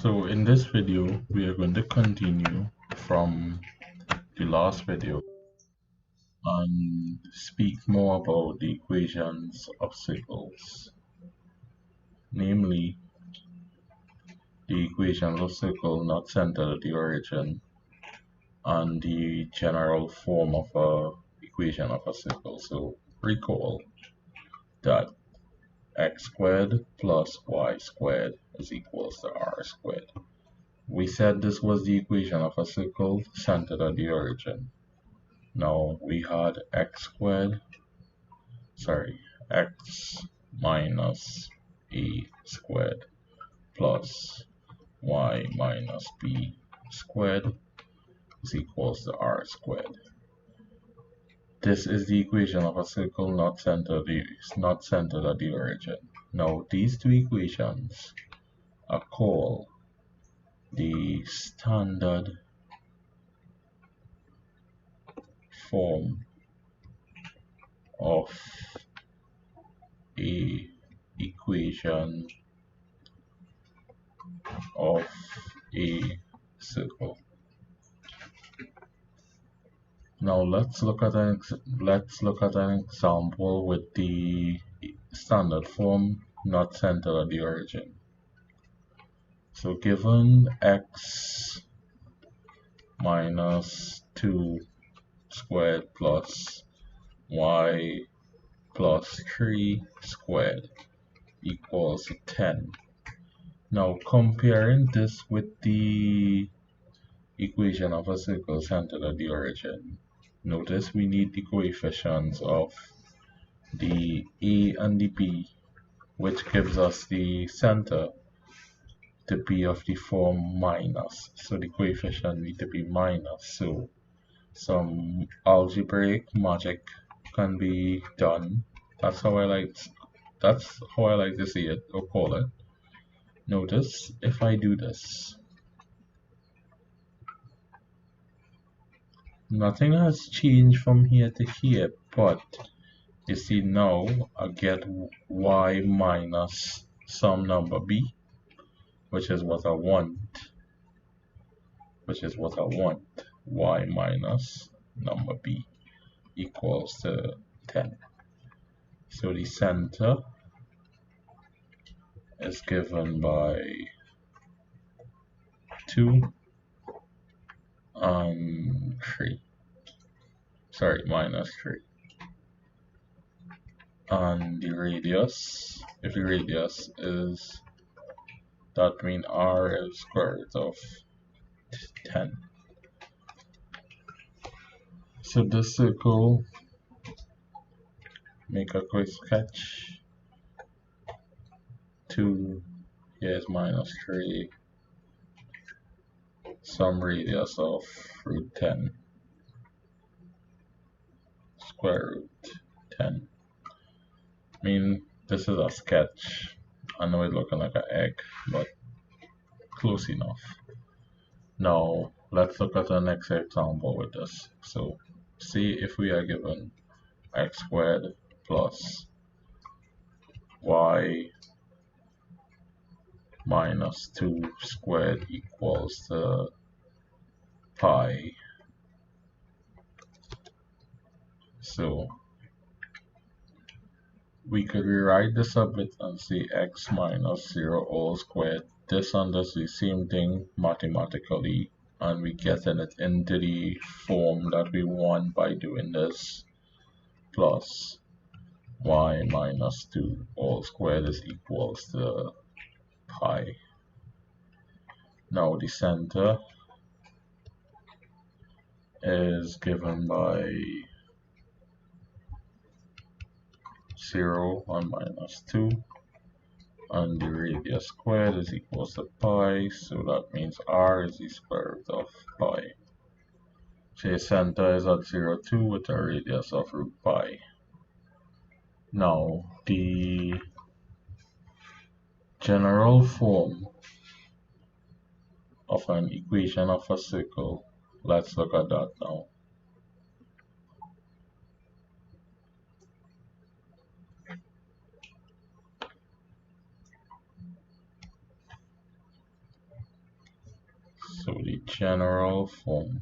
So in this video, we are going to continue from the last video and speak more about the equations of circles, namely the equations of circle not centered at the origin and the general form of a equation of a circle. So recall that x squared plus y squared is equals to r squared. We said this was the equation of a circle centered at the origin. Now we had x minus a squared plus y minus b squared is equals to r squared. This is the equation of a circle not centered at the origin. Now these two equations are called the standard form of a equation of a circle. Now let's look at an example with the standard form not centered at the origin. So given x minus 2 squared plus y plus 3 squared equals 10. Now comparing this with the equation of a circle centered at the origin, notice we need the coefficients of the a and the b, which gives us the center to be of the form minus. So the coefficient need to be minus. So some algebraic magic can be done. That's how I like to see it or call it. Notice if I do this, nothing has changed from here to here, but you see now I get y minus some number b, which is what I want, y minus number b equals to 10. So the center is given by 2 and 3. Minus 3. And the radius, if the radius is, that means r is square root of 10. So this circle, make a quick sketch. 2, here's minus 3, some radius of root 10, square root 10. I mean, this is a sketch. I know it's looking like an egg, but close enough. Now, let's look at the next example with this. So, see if we are given x squared plus y minus 2 squared equals to pi. So we could rewrite this a bit and say x minus 0 all squared. This and this is the same thing mathematically, and we get it into the form that we want by doing this, plus y minus 2 all squared is equals to pi. Now the center is given by 0 and minus 2, and the radius squared is equals to pi, so that means r is the square root of pi. So the center is at 0, 2 with a radius of root pi. Now the general form of an equation of a circle, let's look at that now. So the general form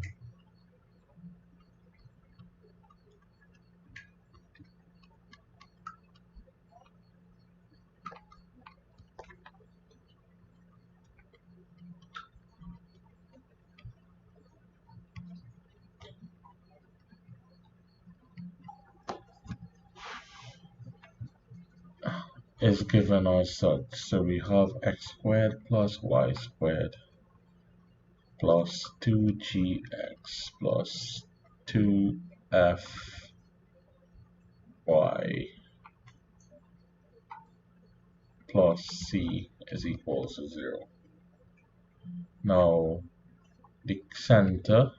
is given as such. So we have x squared plus y squared plus 2gx plus 2fy plus c is equals to 0. Now the center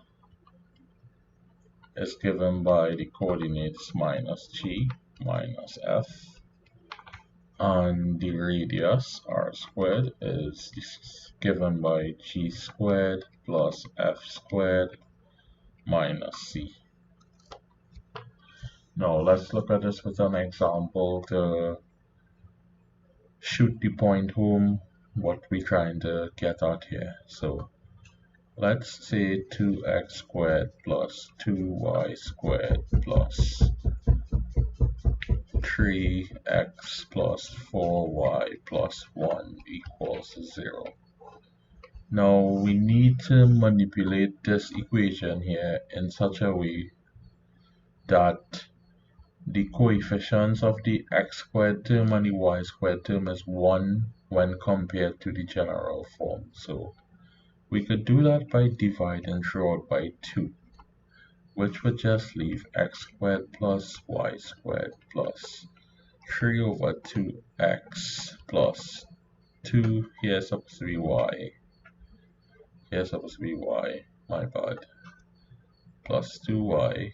is given by the coordinates minus g minus f, and the radius r squared is given by g squared plus f squared minus c. Now let's look at this with an example to shoot the point home what we're trying to get at here. So let's say 2x squared plus 2y squared plus 3x plus 4y plus 1 equals 0. Now we need to manipulate this equation here in such a way that the coefficients of the x squared term and the y squared term is 1 when compared to the general form. So we could do that by dividing throughout by 2, which would just leave x squared plus y squared plus 3 over 2x plus 2, here's supposed to be y, here's supposed to be y, my bad, plus 2y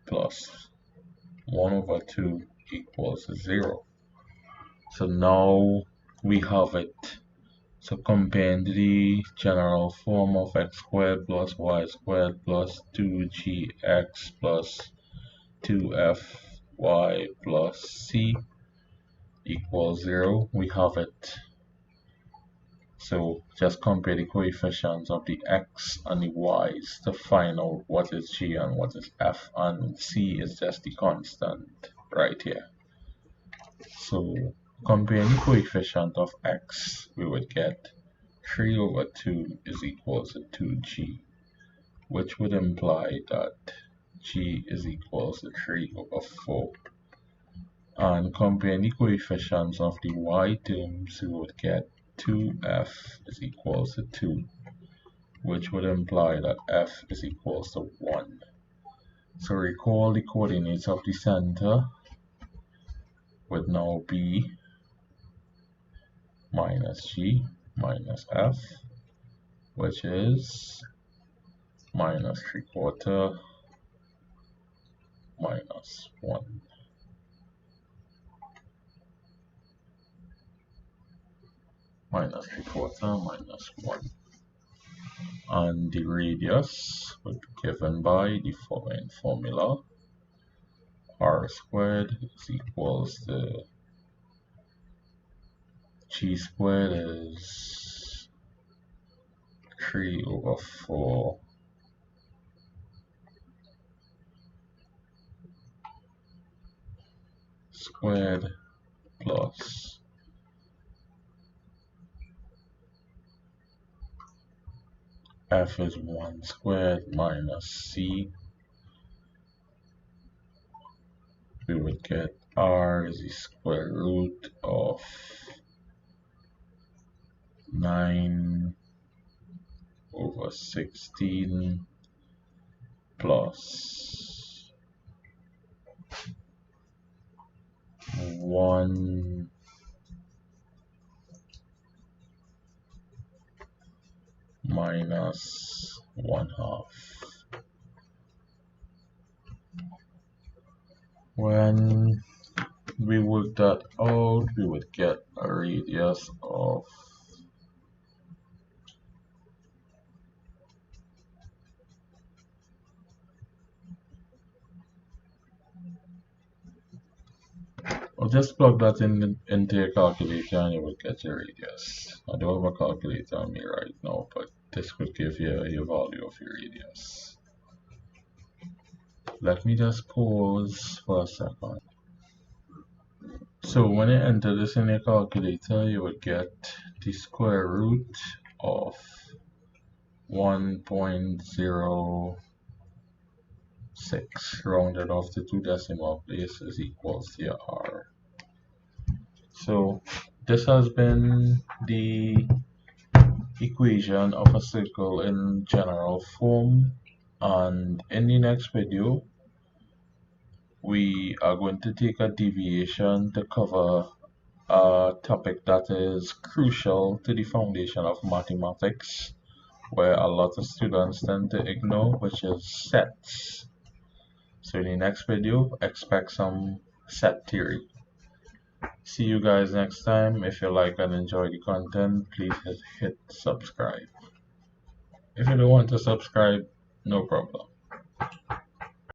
plus 1 over 2 equals 0. So now we have it. So comparing the general form of x squared plus y squared plus 2gx plus 2fy plus c equals 0, we have it. So just compare the coefficients of the x and the y's to find out what is g and what is f, and c is just the constant right here. So comparing the coefficient of x, we would get 3 over 2 is equals to 2g, which would imply that g is equals to 3 over 4. And comparing the coefficients of the y terms, we would get 2f is equals to 2, which would imply that f is equals to 1. So recall the coordinates of the center would now be minus g minus f, which is minus 3/4 minus 1. Minus 3/4 minus 1. And the radius would be given by the following formula. R squared is equals to g squared is 3 over 4 squared plus f is 1 squared minus c. We would get r is the square root of 9 over 16 plus 1 minus 1/2. When we work that out, we would get a radius of I'll just plug that into your calculator and you will get your radius. I don't have a calculator on me right now, but this could give you your value of your radius. Let me just pause for a second. So when you enter this in your calculator, you would get the square root of 1.06 rounded off to 2 decimal places equals to your r. So this has been the equation of a circle in general form, and in the next video we are going to take a deviation to cover a topic that is crucial to the foundation of mathematics, where a lot of students tend to ignore, which is sets. So in the next video, expect some set theory. See you guys next time. If you like and enjoy the content, please hit subscribe. If you don't want to subscribe, no problem.